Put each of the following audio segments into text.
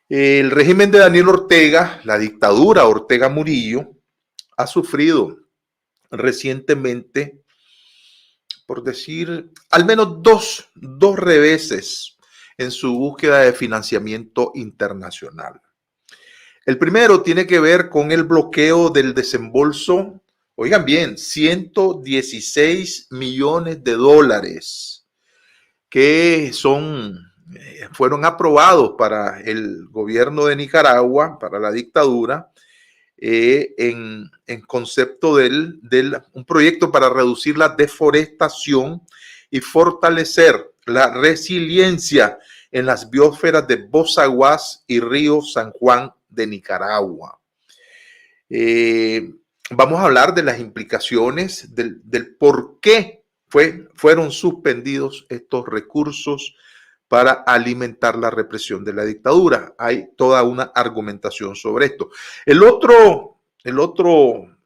El régimen de Daniel Ortega, la dictadura Ortega Murillo, ha sufrido recientemente, por decir, al menos dos reveses en su búsqueda de financiamiento internacional. El primero tiene que ver con el bloqueo del desembolso, oigan bien, 116 millones de dólares que fueron aprobados para el gobierno de Nicaragua, para la dictadura, en concepto de un proyecto para reducir la deforestación y fortalecer la resiliencia en las biosferas de Bozaguas y Río San Juan de Nicaragua. Vamos a hablar de las implicaciones del por qué fueron suspendidos estos recursos para alimentar la represión de la dictadura. Hay toda una argumentación sobre esto. El otro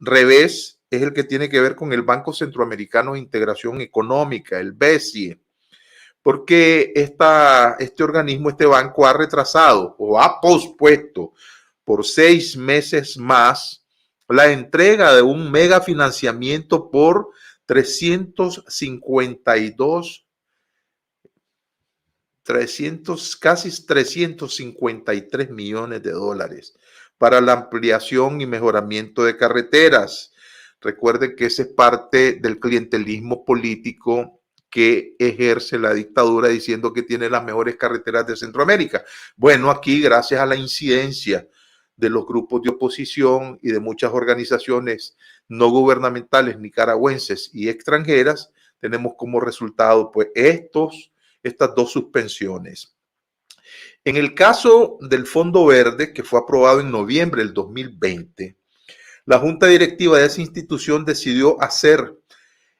revés es el que tiene que ver con el Banco Centroamericano de Integración Económica, el BESIE, porque este organismo, este banco ha retrasado o ha pospuesto por 6 meses más la entrega de un mega financiamiento por casi 353 millones de dólares para la ampliación y mejoramiento de carreteras. Recuerden que ese es parte del clientelismo político que ejerce la dictadura diciendo que tiene las mejores carreteras de Centroamérica. Bueno, aquí gracias a la incidencia de los grupos de oposición y de muchas organizaciones no gubernamentales nicaragüenses y extranjeras, tenemos como resultado pues estas dos suspensiones. En el caso del Fondo Verde, que fue aprobado en noviembre del 2020, la Junta Directiva de esa institución decidió hacer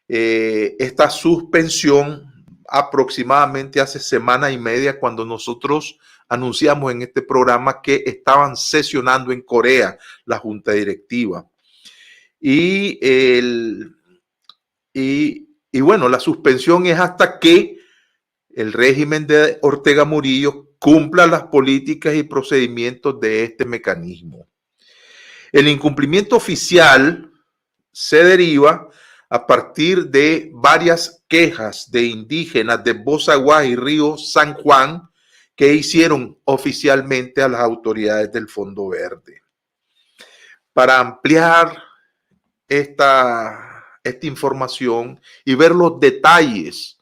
esta suspensión aproximadamente hace semana y media, cuando nosotros anunciamos en este programa que estaban sesionando en Corea la Junta Directiva. Y bueno, la suspensión es hasta que el régimen de Ortega Murillo cumpla las políticas y procedimientos de este mecanismo. El incumplimiento oficial se deriva a partir de varias quejas de indígenas de Bozaguas y Río San Juan que hicieron oficialmente a las autoridades del Fondo Verde. Para ampliar esta información y ver los detalles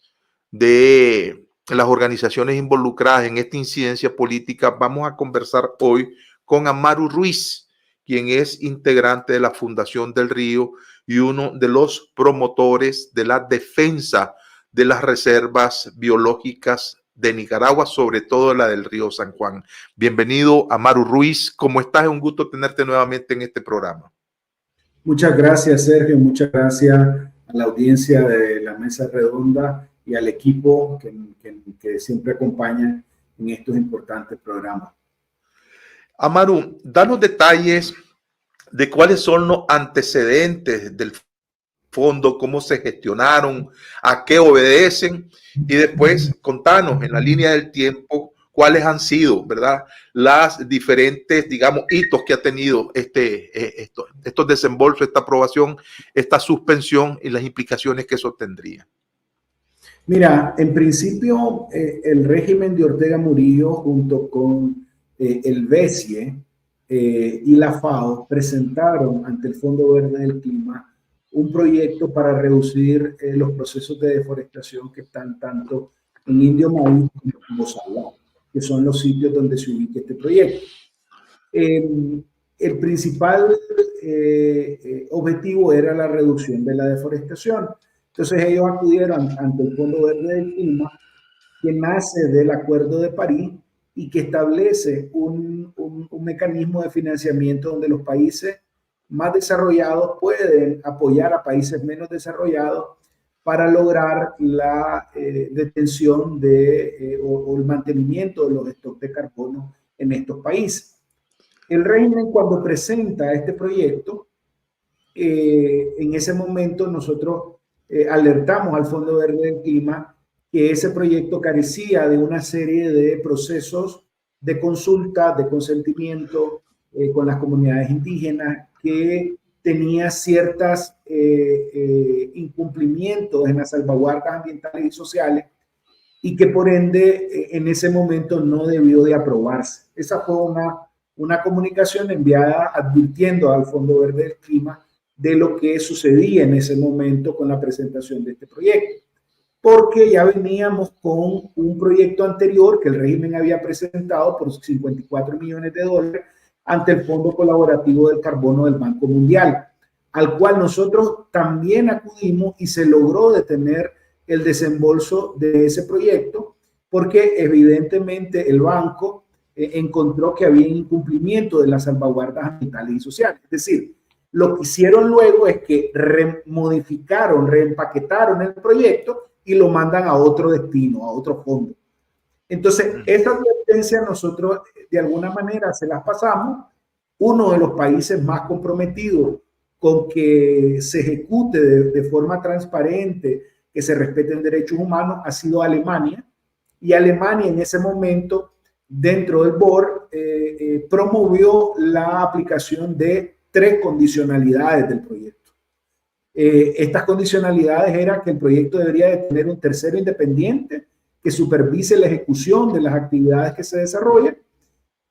de las organizaciones involucradas en esta incidencia política, vamos a conversar hoy con Amaru Ruiz, quien es integrante de la Fundación del Río y uno de los promotores de la defensa de las reservas biológicas de Nicaragua, sobre todo la del Río San Juan. Bienvenido, Amaru Ruiz. ¿Cómo estás? Es un gusto tenerte nuevamente en este programa. Muchas gracias, Sergio. Muchas gracias a la audiencia de la Mesa Redonda y al equipo que siempre acompaña en estos importantes programas. Amaru, danos detalles de cuáles son los antecedentes del fondo, cómo se gestionaron, a qué obedecen, y después contanos en la línea del tiempo cuáles han sido, ¿verdad?, las diferentes, digamos, hitos que ha tenido estos desembolsos, esta aprobación, esta suspensión y las implicaciones que eso tendría. Mira, en principio, el régimen de Ortega Murillo junto con el BESIE y la FAO presentaron ante el Fondo Verde del Clima un proyecto para reducir los procesos de deforestación que están tanto en Indio Maíz como en Bozaguas, que son los sitios donde se ubica este proyecto. El principal objetivo era la reducción de la deforestación. Entonces ellos acudieron ante el Fondo Verde del Clima, que nace del Acuerdo de París y que establece un mecanismo de financiamiento donde los países más desarrollados pueden apoyar a países menos desarrollados para lograr la detención o el mantenimiento de los stocks de carbono en estos países. El régimen, cuando presenta este proyecto, en ese momento nosotros alertamos al Fondo Verde del Clima que ese proyecto carecía de una serie de procesos de consulta, de consentimiento con las comunidades indígenas, que tenía ciertos incumplimientos en las salvaguardas ambientales y sociales y que por ende en ese momento no debió de aprobarse. Esa fue una comunicación enviada advirtiendo al Fondo Verde del Clima de lo que sucedía en ese momento con la presentación de este proyecto, porque ya veníamos con un proyecto anterior que el régimen había presentado por 54 millones de dólares ante el Fondo Colaborativo del Carbono del Banco Mundial, al cual nosotros también acudimos y se logró detener el desembolso de ese proyecto, porque evidentemente el banco encontró que había incumplimiento de las salvaguardas ambientales y sociales. Es decir, lo que hicieron luego es que modificaron, reempaquetaron el proyecto y lo mandan a otro destino, a otro fondo. Entonces, esta advertencia nosotros de alguna manera se las pasamos. Uno de los países más comprometidos con que se ejecute de forma transparente, que se respeten derechos humanos, ha sido Alemania. Y Alemania en ese momento, dentro del BOR, promovió la aplicación de 3 condicionalidades del proyecto. Estas condicionalidades eran que el proyecto debería de tener un tercero independiente que supervise la ejecución de las actividades que se desarrollan,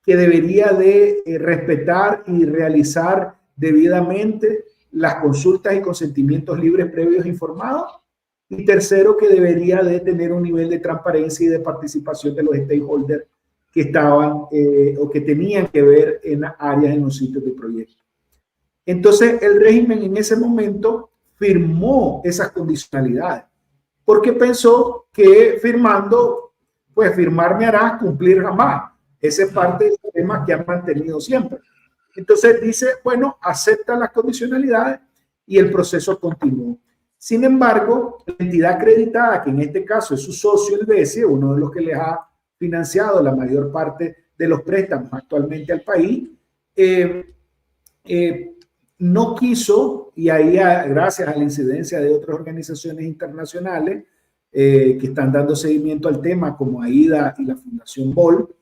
que debería de respetar y realizar debidamente las consultas y consentimientos libres, previos e informados, y tercero, que debería de tener un nivel de transparencia y de participación de los stakeholders que estaban o que tenían que ver en áreas, en los sitios de proyecto. Entonces, el régimen en ese momento firmó esas condicionalidades, porque pensó que firmando, pues firmar me hará cumplir jamás. Esa es parte del tema que han mantenido siempre. Entonces dice, bueno, acepta las condicionalidades y el proceso continuó. Sin embargo, la entidad acreditada, que en este caso es su socio, el BESIE, uno de los que les ha financiado la mayor parte de los préstamos actualmente al país, no quiso, y ahí gracias a la incidencia de otras organizaciones internacionales que están dando seguimiento al tema, como AIDA y la Fundación BOL,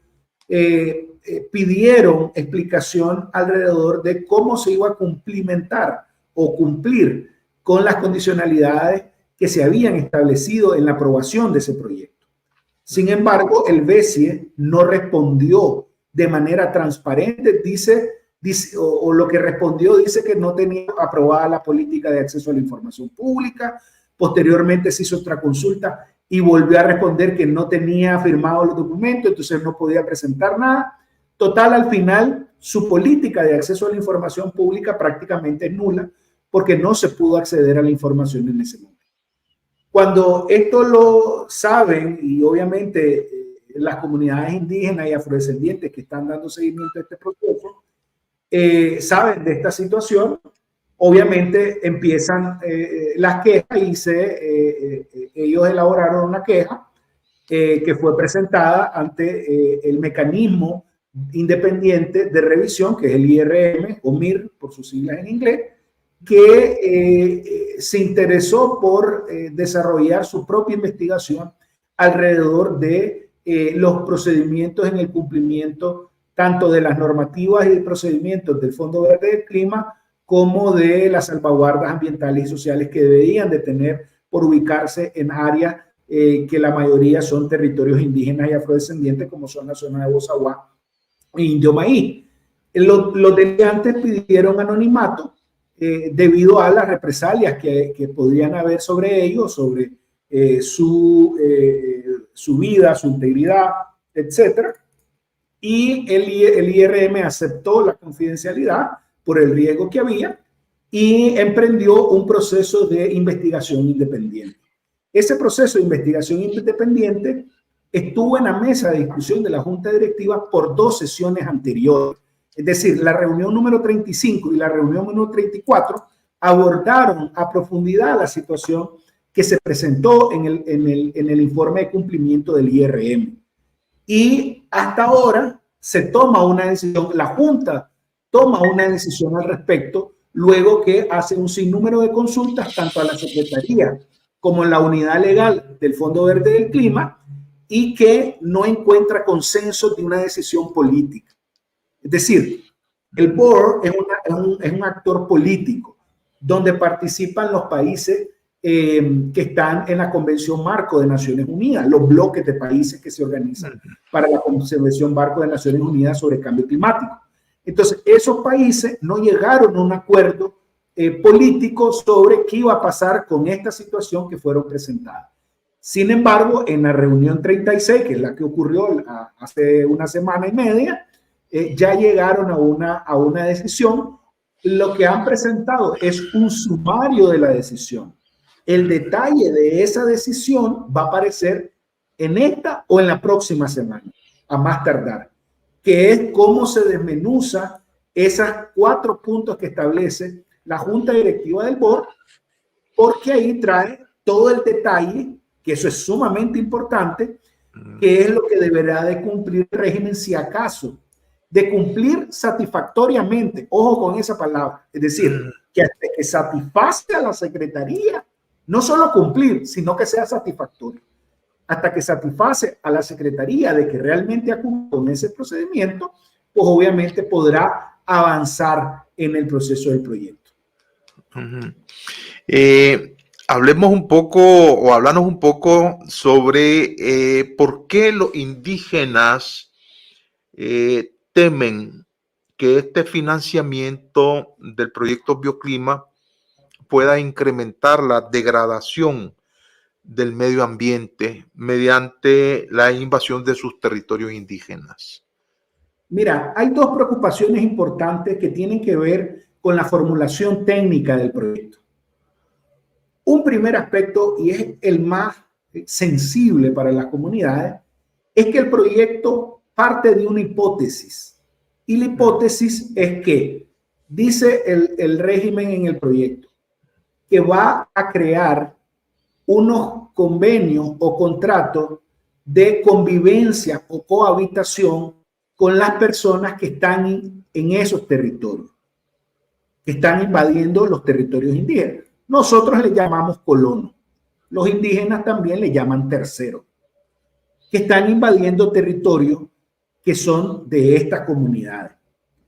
pidieron explicación alrededor de cómo se iba a cumplimentar o cumplir con las condicionalidades que se habían establecido en la aprobación de ese proyecto. Sin embargo, el BESIE no respondió de manera transparente, dice, o lo que respondió dice que no tenía aprobada la política de acceso a la información pública. Posteriormente se hizo otra consulta y volvió a responder que no tenía firmado los documentos, entonces no podía presentar nada. Total, al final, su política de acceso a la información pública prácticamente es nula, porque no se pudo acceder a la información en ese momento. Cuando esto lo saben, y obviamente las comunidades indígenas y afrodescendientes que están dando seguimiento a este proceso, saben de esta situación, obviamente empiezan las quejas y ellos elaboraron una queja que fue presentada ante el mecanismo independiente de revisión, que es el IRM, o MIR por sus siglas en inglés, que se interesó por desarrollar su propia investigación alrededor de los procedimientos en el cumplimiento tanto de las normativas y de procedimientos del Fondo Verde del Clima como de las salvaguardas ambientales y sociales que deberían de tener por ubicarse en áreas que la mayoría son territorios indígenas y afrodescendientes, como son la zona de Bozaguá e Indio Maí. Los delegantes pidieron anonimato debido a las represalias que podrían haber sobre ellos, sobre su vida, su integridad, etc. Y el IRM aceptó la confidencialidad por el riesgo que había y emprendió un proceso de investigación independiente. Ese proceso de investigación independiente estuvo en la mesa de discusión de la Junta Directiva por 2 sesiones anteriores. Es decir, la reunión número 35 y la reunión número 34 abordaron a profundidad la situación que se presentó en el informe de cumplimiento del IRM. Y hasta ahora se toma una decisión, la Junta toma una decisión al respecto, luego que hace un sinnúmero de consultas tanto a la Secretaría como a la Unidad Legal del Fondo Verde del Clima, y que no encuentra consenso de una decisión política. Es decir, el board es un actor político donde participan los países que están en la Convención Marco de Naciones Unidas, los bloques de países que se organizan para la Convención Marco de Naciones Unidas sobre cambio climático. Entonces, esos países no llegaron a un acuerdo político sobre qué iba a pasar con esta situación que fueron presentadas. Sin embargo, en la reunión 36, que es la que ocurrió hace una semana y media, ya llegaron a una decisión. Lo que han presentado es un sumario de la decisión. El detalle de esa decisión va a aparecer en esta o en la próxima semana, a más tardar, que es cómo se desmenuza esos 4 puntos que establece la Junta Directiva del board, porque ahí trae todo el detalle, que eso es sumamente importante, que es lo que deberá de cumplir el régimen si acaso, de cumplir satisfactoriamente, ojo con esa palabra, es decir, que hasta que satisface a la Secretaría, no solo cumplir, sino que sea satisfactorio. Hasta que satisface a la Secretaría de que realmente ha cumplido con ese procedimiento, pues obviamente podrá avanzar en el proceso del proyecto. Hablemos un poco o háblanos un poco sobre por qué los indígenas temen que este financiamiento del proyecto Bioclima pueda incrementar la degradación del medio ambiente mediante la invasión de sus territorios indígenas. Mira, hay 2 preocupaciones importantes que tienen que ver con la formulación técnica del proyecto. Un primer aspecto, y es el más sensible para las comunidades, es que el proyecto parte de una hipótesis. Y la hipótesis es que, dice el régimen en el proyecto, que va a crear unos convenios o contratos de convivencia o cohabitación con las personas que están en esos territorios, que están invadiendo los territorios indígenas. Nosotros le llamamos colonos. Los indígenas también le llaman terceros, que están invadiendo territorios que son de estas comunidades.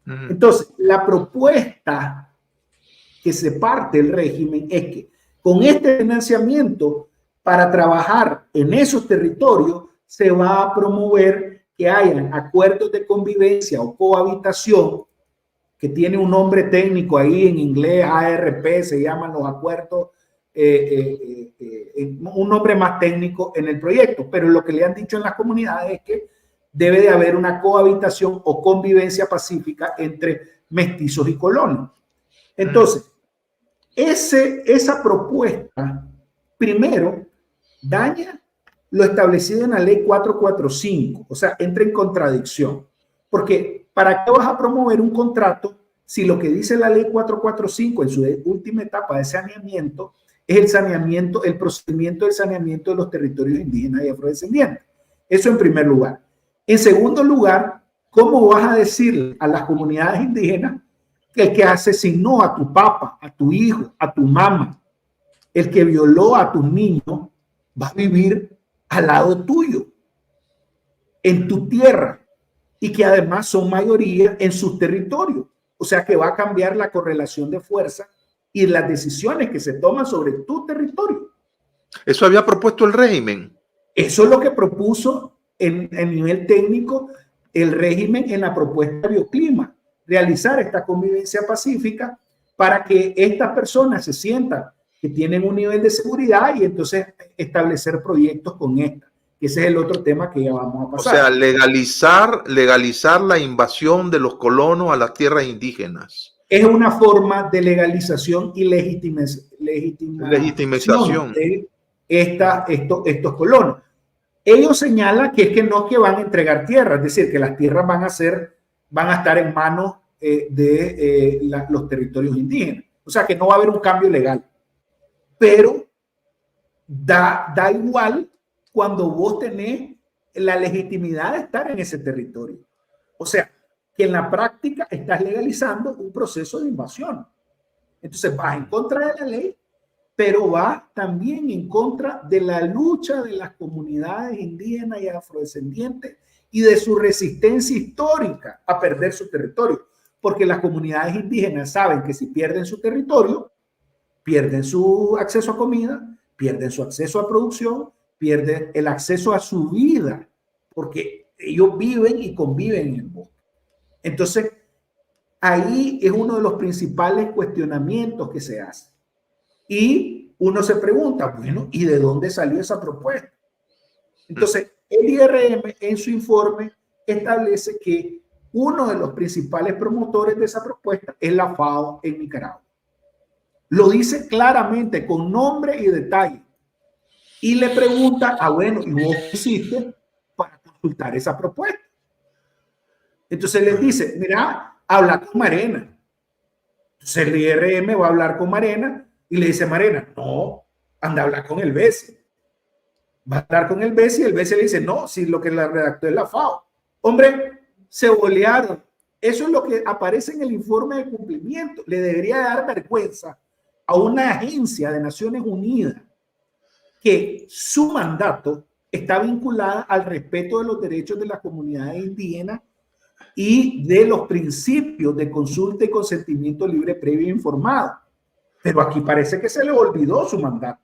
Entonces, la propuesta que se parte del régimen es que con este financiamiento para trabajar en esos territorios se va a promover que hayan acuerdos de convivencia o cohabitación, que tiene un nombre técnico ahí en inglés, ARP, se llaman los acuerdos, un nombre más técnico en el proyecto, pero lo que le han dicho en las comunidades es que debe de haber una cohabitación o convivencia pacífica entre mestizos y colonos. Entonces, esa propuesta, primero, daña lo establecido en la ley 445, o sea, entra en contradicción, porque ¿para qué vas a promover un contrato si lo que dice la ley 445 en su última etapa de saneamiento es el saneamiento, el procedimiento del saneamiento de los territorios indígenas y afrodescendientes? Eso en primer lugar. En segundo lugar, ¿cómo vas a decirle a las comunidades indígenas que el que asesinó a tu papá, a tu hijo, a tu mamá, el que violó a tus niños, va a vivir al lado tuyo, en tu tierra, y que además son mayoría en sus territorios? O sea que va a cambiar la correlación de fuerza y las decisiones que se toman sobre tu territorio. Eso había propuesto el régimen. Eso es lo que propuso en nivel técnico el régimen en la propuesta de Bioclima, realizar esta convivencia pacífica para que estas personas se sientan que tienen un nivel de seguridad y entonces establecer proyectos con esta. Ese es el otro tema que ya vamos a pasar. O sea, legalizar la invasión de los colonos a las tierras indígenas. Es una forma de legalización y legitimización de estos colonos. Ellos señalan que es que no que van a entregar tierras, es decir, que las tierras van a estar en manos de los territorios indígenas. O sea, que no va a haber un cambio legal. Pero da igual cuando vos tenés la legitimidad de estar en ese territorio. O sea, que en la práctica estás legalizando un proceso de invasión. Entonces vas en contra de la ley pero va también en contra de la lucha de las comunidades indígenas y afrodescendientes y de su resistencia histórica a perder su territorio, porque las comunidades indígenas saben que si pierden su territorio, pierden su acceso a comida, pierden su acceso a producción, pierden el acceso a su vida, porque ellos viven y conviven en el bosque. Entonces, ahí es uno de los principales cuestionamientos que se hace. Y uno se pregunta, bueno, ¿y de dónde salió esa propuesta? Entonces, el IRM en su informe establece que uno de los principales promotores de esa propuesta es la FAO en Nicaragua. Lo dice claramente, con nombre y detalle. Y le pregunta, bueno, ¿y vos qué hiciste para consultar esa propuesta? Entonces les dice, mira, habla con Marena. Entonces el IRM va a hablar con Marena y le dice a Marena, no, anda a hablar con el BESI. Va a hablar con el BESI y el BESI le dice, no, si lo que la redactó es la FAO. Hombre, se bolearon. Eso es lo que aparece en el informe de cumplimiento. Le debería dar vergüenza a una agencia de Naciones Unidas que su mandato está vinculada al respeto de los derechos de las comunidades indígenas y de los principios de consulta y consentimiento libre, previo e informado. Pero aquí parece que se le olvidó su mandato.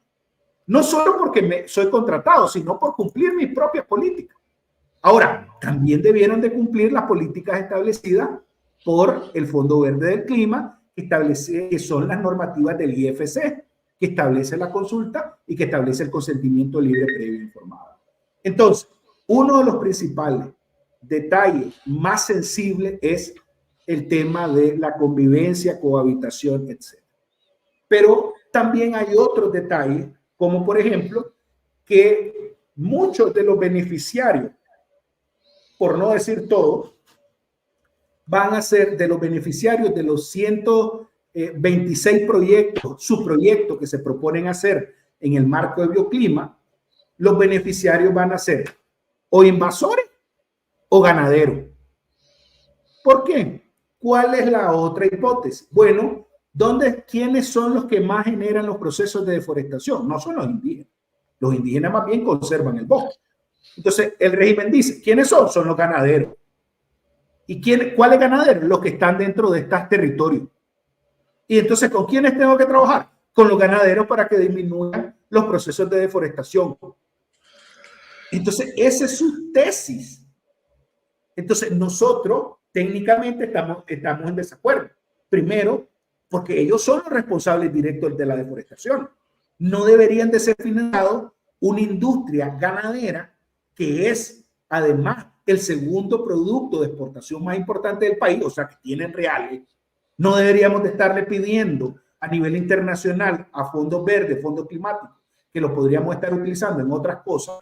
No solo porque soy contratado, sino por cumplir mis propias políticas. Ahora, también debieron de cumplir las políticas establecidas por el Fondo Verde del Clima, que son las normativas del IFC, que establece la consulta y que establece el consentimiento libre, previo e informado. Entonces, uno de los principales detalles más sensibles es el tema de la convivencia, cohabitación, etc. Pero también hay otros detalles, como por ejemplo, que muchos de los beneficiarios, por no decir todos, van a ser de los beneficiarios de los 126 proyectos, subproyectos que se proponen hacer en el marco de bioclima. Los beneficiarios van a ser o invasores o ganaderos. ¿Por qué? ¿Cuál es la otra hipótesis? Bueno, ¿quiénes son los que más generan los procesos de deforestación? No son los indígenas. Los indígenas más bien conservan el bosque. Entonces, el régimen dice, ¿quiénes son? Son los ganaderos. ¿Y cuáles ganaderos? Los que están dentro de estos territorios. Y entonces, ¿con quiénes tengo que trabajar? Con los ganaderos para que disminuyan los procesos de deforestación. Entonces, esa es su tesis. Entonces, nosotros técnicamente estamos en desacuerdo. Primero, porque ellos son los responsables directos de la deforestación. No deberían de ser financiados una industria ganadera que es, además, el segundo producto de exportación más importante del país, o sea, que tienen reales. No deberíamos de estarle pidiendo a nivel internacional a fondos verdes, fondos climáticos, que lo podríamos estar utilizando en otras cosas,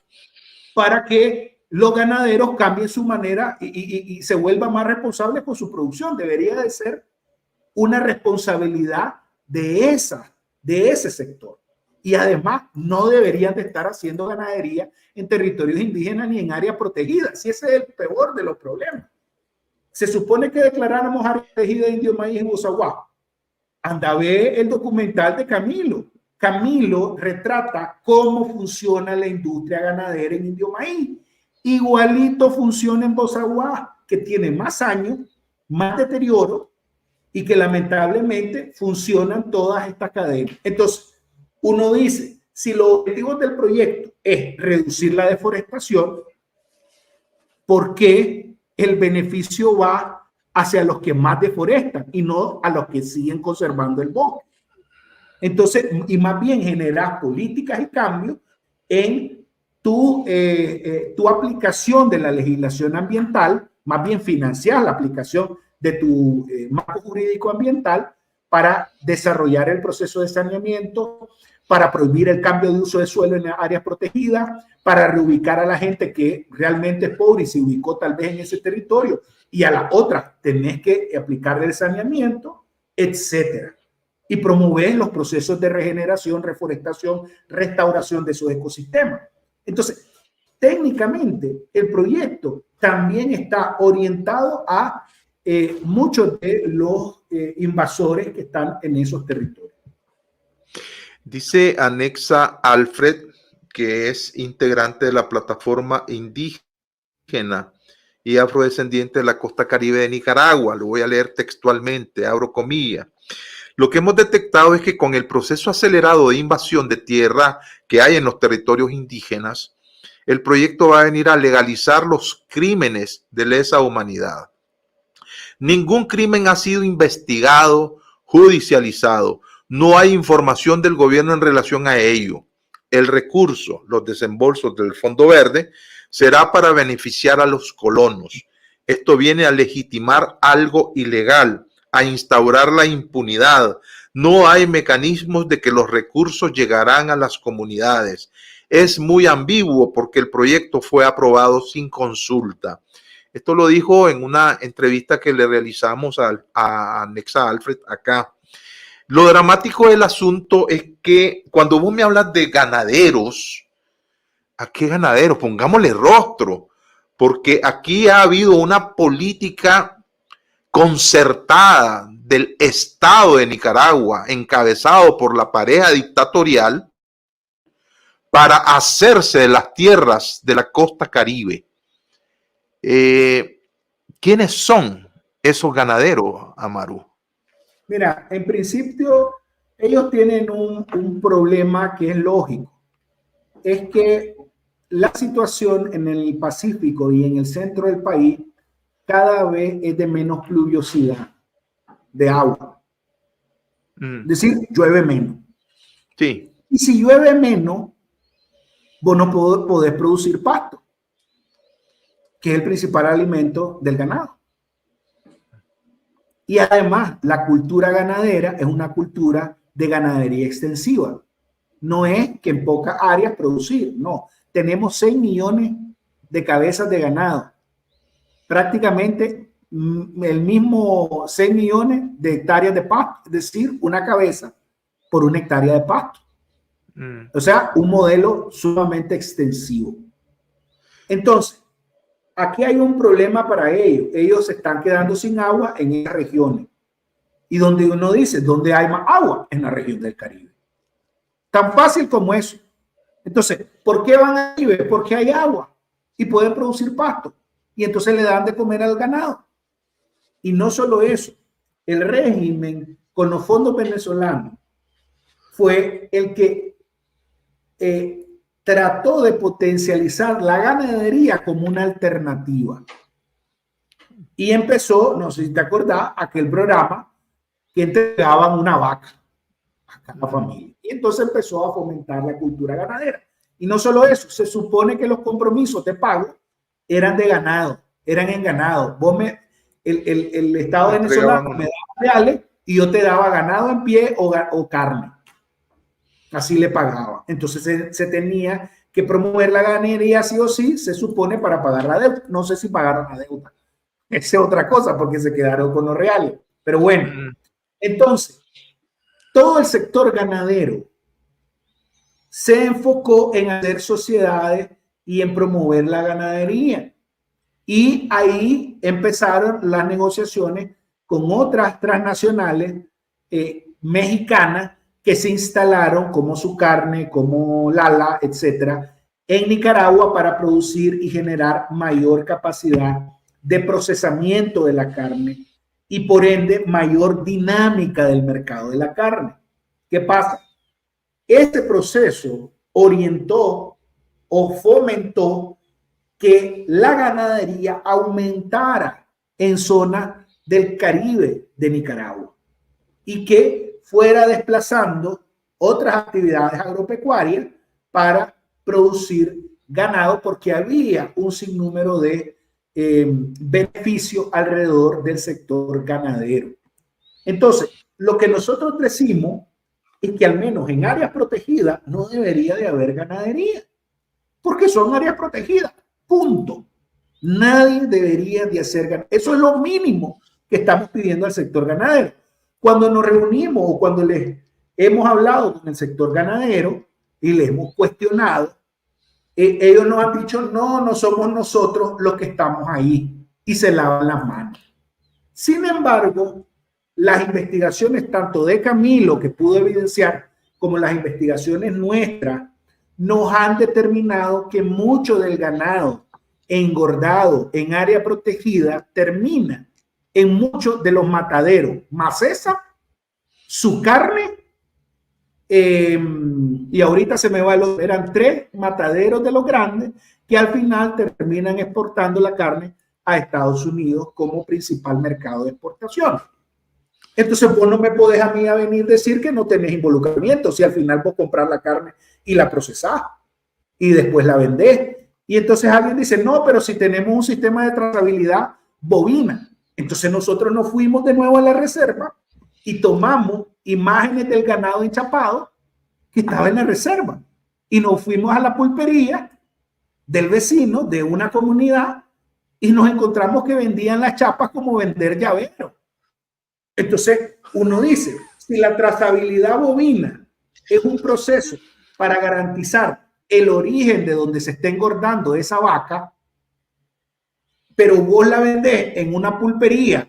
para que los ganaderos cambien su manera y se vuelvan más responsables con su producción. Debería de ser una responsabilidad de ese sector. Y además no deberían de estar haciendo ganadería en territorios indígenas ni en áreas protegidas. Si ese es el peor de los problemas. Se supone que declaráramos área protegida de Indio Maíz en Usaguá. Anda a ver el documental de Camilo. Camilo retrata cómo funciona la industria ganadera en Indio Maíz. Igualito funciona en Bozaguá, que tiene más años, más deterioro y que lamentablemente funcionan todas estas cadenas. Entonces, uno dice, si los objetivos del proyecto es reducir la deforestación, ¿por qué el beneficio va hacia los que más deforestan y no a los que siguen conservando el bosque? Entonces, y más bien generar políticas y cambios en tu aplicación de la legislación ambiental, más bien financiar la aplicación de tu marco jurídico ambiental para desarrollar el proceso de saneamiento, para prohibir el cambio de uso de suelo en áreas protegidas, para reubicar a la gente que realmente es pobre y se ubicó tal vez en ese territorio, y a la otra tenés que aplicarle el saneamiento, etcétera. Y promover los procesos de regeneración, reforestación, restauración de esos ecosistemas. Entonces, técnicamente, el proyecto también está orientado a muchos de los invasores que están en esos territorios. Dice Anexa Alfred, que es integrante de la plataforma indígena y afrodescendiente de la costa caribe de Nicaragua. Lo voy a leer textualmente, abro comillas. Lo que hemos detectado es que con el proceso acelerado de invasión de tierra que hay en los territorios indígenas, el proyecto va a venir a legalizar los crímenes de lesa humanidad. Ningún crimen ha sido investigado, judicializado. No hay información del gobierno en relación a ello. El recurso, los desembolsos del Fondo Verde, será para beneficiar a los colonos. Esto viene a legitimar algo ilegal, a instaurar la impunidad. No hay mecanismos de que los recursos llegarán a las comunidades. Es muy ambiguo porque el proyecto fue aprobado sin consulta. Esto lo dijo en una entrevista que le realizamos a Nexa Alfred acá. Lo dramático del asunto es que cuando vos me hablas de ganaderos, ¿a qué ganaderos? Pongámosle rostro, porque aquí ha habido una política concertada del Estado de Nicaragua, encabezado por la pareja dictatorial, para hacerse de las tierras de la costa caribe. ¿Quiénes son esos ganaderos, Amaru? Mira, en principio ellos tienen un problema que es lógico. Es que la situación en el Pacífico y en el centro del país cada vez es de menos pluviosidad de agua. Es decir, llueve menos. Sí. Y si llueve menos, vos no podés producir pasto, que es el principal alimento del ganado. Y además, la cultura ganadera es una cultura de ganadería extensiva. No es que en pocas áreas producir, no. Tenemos 6 millones de cabezas de ganado. Prácticamente el mismo 6 millones de hectáreas de pasto, es decir, una cabeza por una hectárea de pasto. O sea, un modelo sumamente extensivo. Entonces, aquí hay un problema para ellos. Ellos se están quedando sin agua en esas regiones. Y donde uno dice, ¿dónde hay más agua? En la región del Caribe. Tan fácil como eso. Entonces, ¿por qué van al Caribe? Porque hay agua y pueden producir pasto. Y entonces le dan de comer al ganado. Y no solo eso, el régimen con los fondos venezolanos fue el que trató de potencializar la ganadería como una alternativa. Y empezó, no sé si te acordás, aquel programa que entregaban una vaca a cada familia. Y entonces empezó a fomentar la cultura ganadera. Y no solo eso, se supone que los compromisos de pago eran de ganado, eran en ganado. El Estado venezolano me daba reales y yo te daba ganado en pie o carne. Así le pagaba. Entonces se tenía que promover la ganadería sí o sí, se supone, para pagar la deuda. No sé si pagaron la deuda. Esa es otra cosa, porque se quedaron con los reales. Pero bueno, entonces, todo el sector ganadero se enfocó en hacer sociedades y en promover la ganadería. Y ahí empezaron las negociaciones con otras transnacionales mexicanas que se instalaron, como Su Carne, como Lala, etcétera, en Nicaragua para producir y generar mayor capacidad de procesamiento de la carne y por ende mayor dinámica del mercado de la carne. ¿Qué pasa? Este proceso orientó o fomentó que la ganadería aumentara en zonas del Caribe de Nicaragua y que fuera desplazando otras actividades agropecuarias para producir ganado, porque había un sinnúmero de beneficios alrededor del sector ganadero. Entonces, lo que nosotros decimos es que al menos en áreas protegidas no debería de haber ganadería, porque son áreas protegidas, punto. Nadie debería de hacer ganadería. Eso es lo mínimo que estamos pidiendo al sector ganadero. Cuando nos reunimos o cuando les hemos hablado con el sector ganadero y les hemos cuestionado, ellos nos han dicho, no somos nosotros los que estamos ahí, y se lavan las manos. Sin embargo, las investigaciones tanto de Camilo, que pudo evidenciar como las investigaciones nuestras, nos han determinado que mucho del ganado engordado en área protegida termina en muchos de los mataderos. Macesa, su carne, y ahorita se me va, eran 3 mataderos de los grandes que al final terminan exportando la carne a Estados Unidos como principal mercado de exportación. Entonces vos no me podés a mí a venir a decir que no tenés involucramiento si al final vos comprar la carne y la procesás y después la vendés. Y entonces alguien dice, no, pero si tenemos un sistema de trazabilidad bovina. Entonces nosotros nos fuimos de nuevo a la reserva y tomamos imágenes del ganado enchapado que estaba en la reserva y nos fuimos a la pulpería del vecino de una comunidad y nos encontramos que vendían las chapas como vender llaveros. Entonces uno dice, si la trazabilidad bovina es un proceso para garantizar el origen de donde se está engordando esa vaca, pero vos la vendés en una pulpería.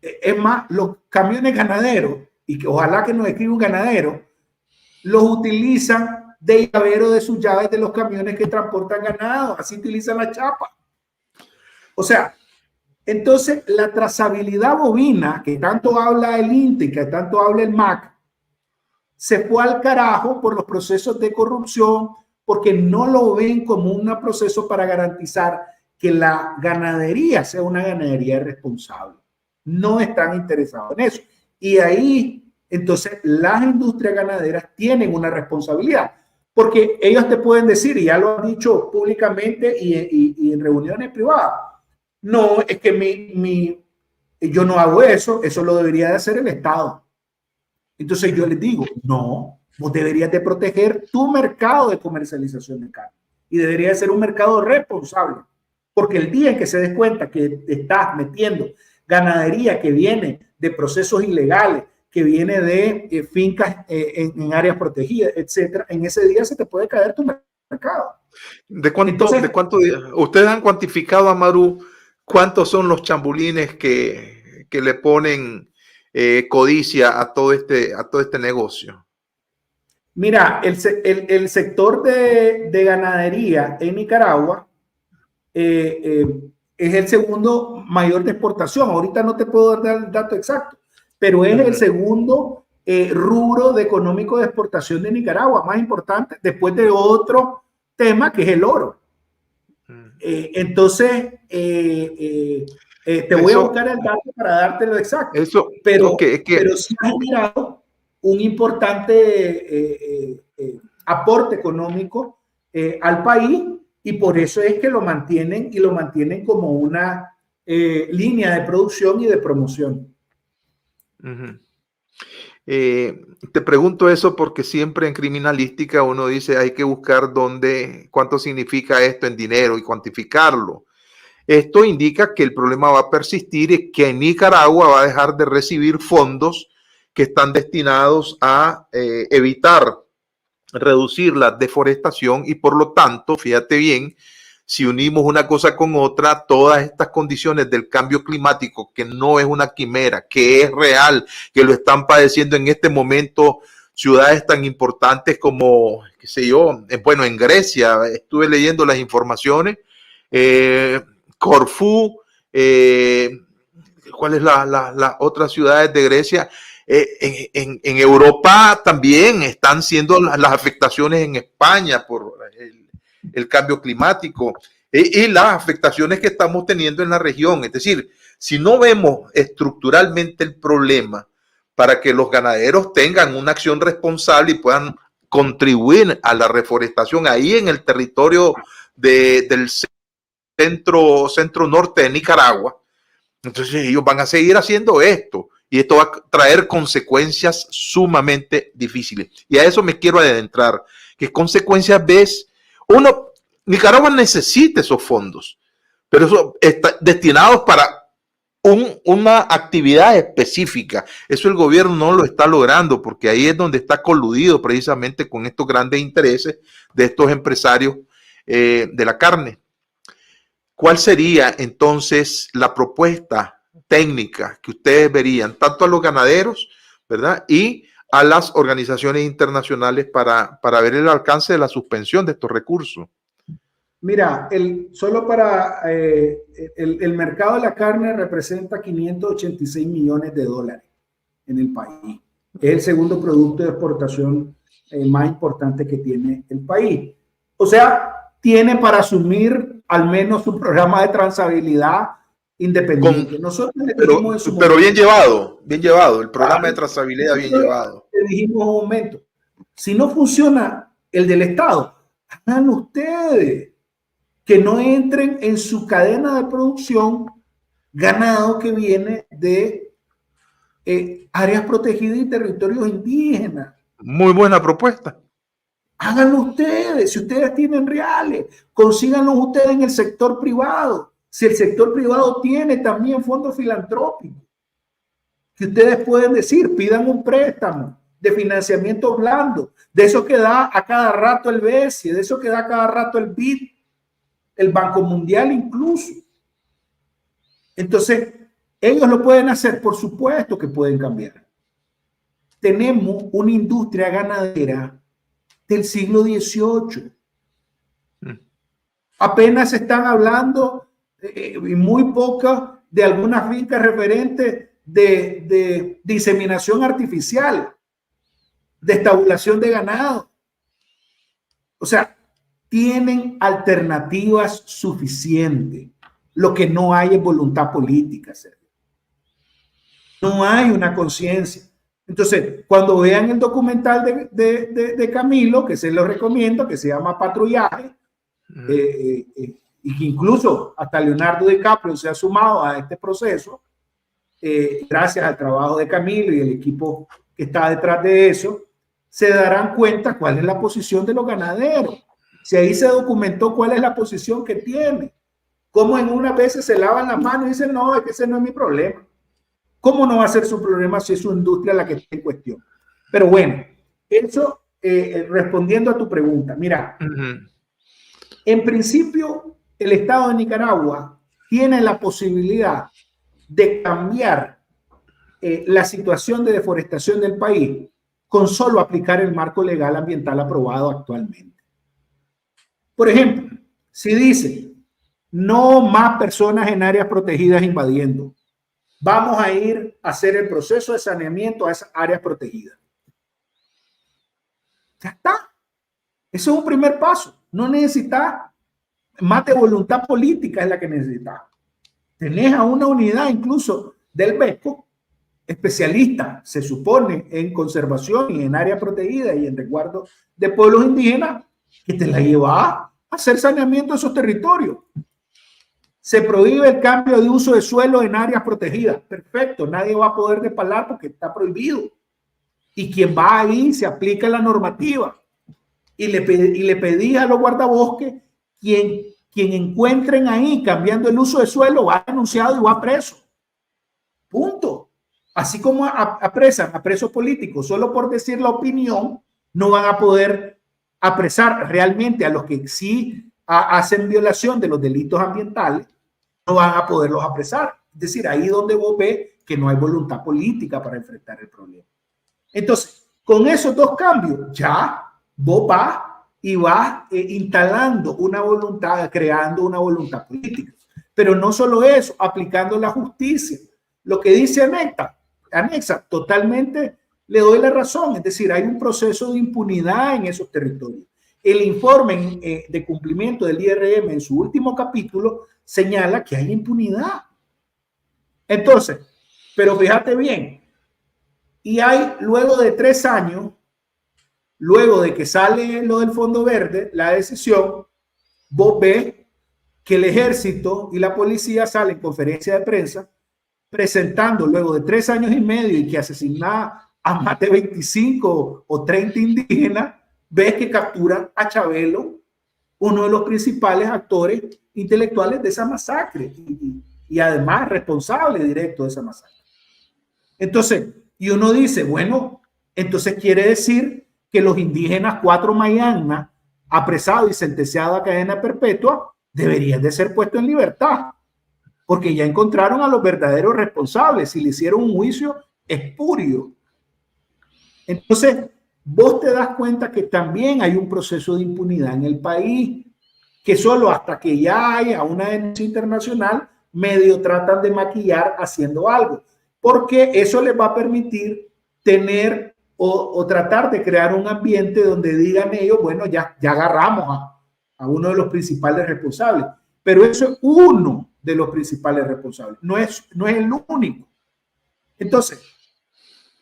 Es más, los camiones ganaderos, y que ojalá que nos escriba un ganadero, los utilizan de llavero de sus llaves de los camiones que transportan ganado. Así utilizan la chapa. O sea, entonces la trazabilidad bovina, que tanto habla el INTE, que tanto habla el MAC, se fue al carajo por los procesos de corrupción, porque no lo ven como un proceso para garantizar que la ganadería sea una ganadería responsable. No están interesados en eso. Y ahí, entonces, las industrias ganaderas tienen una responsabilidad, porque ellos te pueden decir, y ya lo han dicho públicamente y en reuniones privadas, no, es que yo no hago eso, eso lo debería de hacer el Estado. Entonces yo les digo, no, vos deberías de proteger tu mercado de comercialización de carne y debería de ser un mercado responsable, porque el día en que se des cuenta que estás metiendo ganadería que viene de procesos ilegales, que viene de fincas en áreas protegidas, etcétera, en ese día se te puede caer tu mercado. Entonces, ustedes han cuantificado, Amaru, cuántos son los chambulines que le ponen codicia a todo este negocio? Mira, el sector de ganadería en Nicaragua es el segundo mayor de exportación. Ahorita no te puedo dar el dato exacto, pero es el segundo rubro económico de exportación de Nicaragua, más importante, después de otro tema que es el oro. Entonces, te voy a buscar el dato para darte lo exacto. Pero sí ha generado un importante aporte económico al país y por eso es que lo mantienen y lo mantienen como una línea de producción y de promoción. Te pregunto eso porque siempre en criminalística uno dice hay que buscar cuánto significa esto en dinero y cuantificarlo. Esto indica que el problema va a persistir y que Nicaragua va a dejar de recibir fondos que están destinados a evitar, reducir la deforestación y por lo tanto, fíjate bien, si unimos una cosa con otra, todas estas condiciones del cambio climático, que no es una quimera, que es real, que lo están padeciendo en este momento ciudades tan importantes como, qué sé yo, bueno, en Grecia, estuve leyendo las informaciones, Corfú, ¿cuáles las otras ciudades de Grecia? En Europa también están siendo las afectaciones en España por el cambio climático y las afectaciones que estamos teniendo en la región. Es decir, si no vemos estructuralmente el problema para que los ganaderos tengan una acción responsable y puedan contribuir a la reforestación ahí en el territorio del centro norte de Nicaragua, entonces ellos van a seguir haciendo esto y esto va a traer consecuencias sumamente difíciles. Y a eso me quiero adentrar. ¿Qué consecuencias ves? Nicaragua necesita esos fondos, pero eso está destinados para una actividad específica. Eso el gobierno no lo está logrando porque ahí es donde está coludido precisamente con estos grandes intereses de estos empresarios de la carne. ¿Cuál sería entonces la propuesta técnica que ustedes verían tanto a los ganaderos, ¿verdad? Y a las organizaciones internacionales para ver el alcance de la suspensión de estos recursos? Mira, solo para el mercado de la carne representa 586 millones de dólares en el país. Es el segundo producto de exportación más importante que tiene el país. O sea, tiene para asumir al menos un programa de trazabilidad independiente. Nosotros le dijimos en su momento, pero bien llevado, el programa de trazabilidad bien llevado. Le dijimos en un momento, si no funciona el del Estado, hagan ustedes, que no entren en su cadena de producción ganado que viene de áreas protegidas y territorios indígenas. Muy buena propuesta. Háganlo ustedes, si ustedes tienen reales, consíganlos ustedes en el sector privado. Si el sector privado tiene también fondos filantrópicos, que ustedes pueden decir, pidan un préstamo de financiamiento blando, de eso que da a cada rato el BESI, de eso que da a cada rato el BID, el Banco Mundial incluso. Entonces, ellos lo pueden hacer, por supuesto que pueden cambiar. Tenemos una industria ganadera del siglo XVIII. Apenas están hablando, muy pocas, de algunas fincas referentes de diseminación artificial, de estabulación de ganado. O sea, tienen alternativas suficientes. Lo que no hay es voluntad política, Sergio. No hay una conciencia. Entonces, cuando vean el documental de Camilo, que se lo recomiendo, que se llama Patrullaje, y que incluso hasta Leonardo DiCaprio se ha sumado a este proceso, gracias al trabajo de Camilo y el equipo que está detrás de eso, se darán cuenta cuál es la posición de los ganaderos. Si ahí se documentó cuál es la posición que tiene, cómo en unas veces se lavan las manos y dicen, no, es que ese no es mi problema. ¿Cómo no va a ser su problema si es su industria la que está en cuestión? Pero bueno, eso respondiendo a tu pregunta. Mira, en principio, el Estado de Nicaragua tiene la posibilidad de cambiar la situación de deforestación del país con solo aplicar el marco legal ambiental aprobado actualmente. Por ejemplo, si dice no más personas en áreas protegidas invadiendo, vamos a ir a hacer el proceso de saneamiento a esas áreas protegidas. Ya está. Eso es un primer paso. No necesitas más de voluntad política, es la que necesitas. Tenés a una unidad incluso del BESCO, especialista, se supone, en conservación y en área protegida y en resguardo de pueblos indígenas, que te la lleva a hacer saneamiento de esos territorios. Se prohíbe el cambio de uso de suelo en áreas protegidas. Perfecto, nadie va a poder despalar porque está prohibido. Y quien va ahí se aplica la normativa. Y le pedí a los guardabosques, quien encuentren ahí cambiando el uso de suelo va denunciado y va preso. Punto. Así como apresan a presos políticos solo por decir la opinión, no van a poder apresar realmente a los que sí hacen violación de los delitos ambientales, no van a poderlos apresar. Es decir, ahí donde vos ves que no hay voluntad política para enfrentar el problema. Entonces, con esos dos cambios, ya vos vas y vas instalando una voluntad, creando una voluntad política. Pero no solo eso, aplicando la justicia. Lo que dice anexa, totalmente le doy la razón. Es decir, hay un proceso de impunidad en esos territorios. El informe de cumplimiento del IRM en su último capítulo señala que hay impunidad. Entonces, pero fíjate bien, y hay luego de 3 años, luego de que sale lo del Fondo Verde, la decisión, vos ves que el ejército y la policía salen en conferencia de prensa presentando luego de 3 años y medio y que asesinaba a más de 25 o 30 indígenas, ves que capturan a Chabelo, uno de los principales actores intelectuales de esa masacre y además responsable directo de esa masacre. Entonces, y uno dice, bueno, entonces quiere decir que los indígenas 4 Mayanas, apresados y sentenciados a cadena perpetua, deberían de ser puestos en libertad, porque ya encontraron a los verdaderos responsables y le hicieron un juicio espurio. Entonces, vos te das cuenta que también hay un proceso de impunidad en el país, que solo hasta que ya haya una denuncia internacional, medio tratan de maquillar haciendo algo, porque eso les va a permitir tener o tratar de crear un ambiente donde digan ellos, bueno, ya agarramos a uno de los principales responsables, pero eso es uno de los principales responsables, no es el único. Entonces,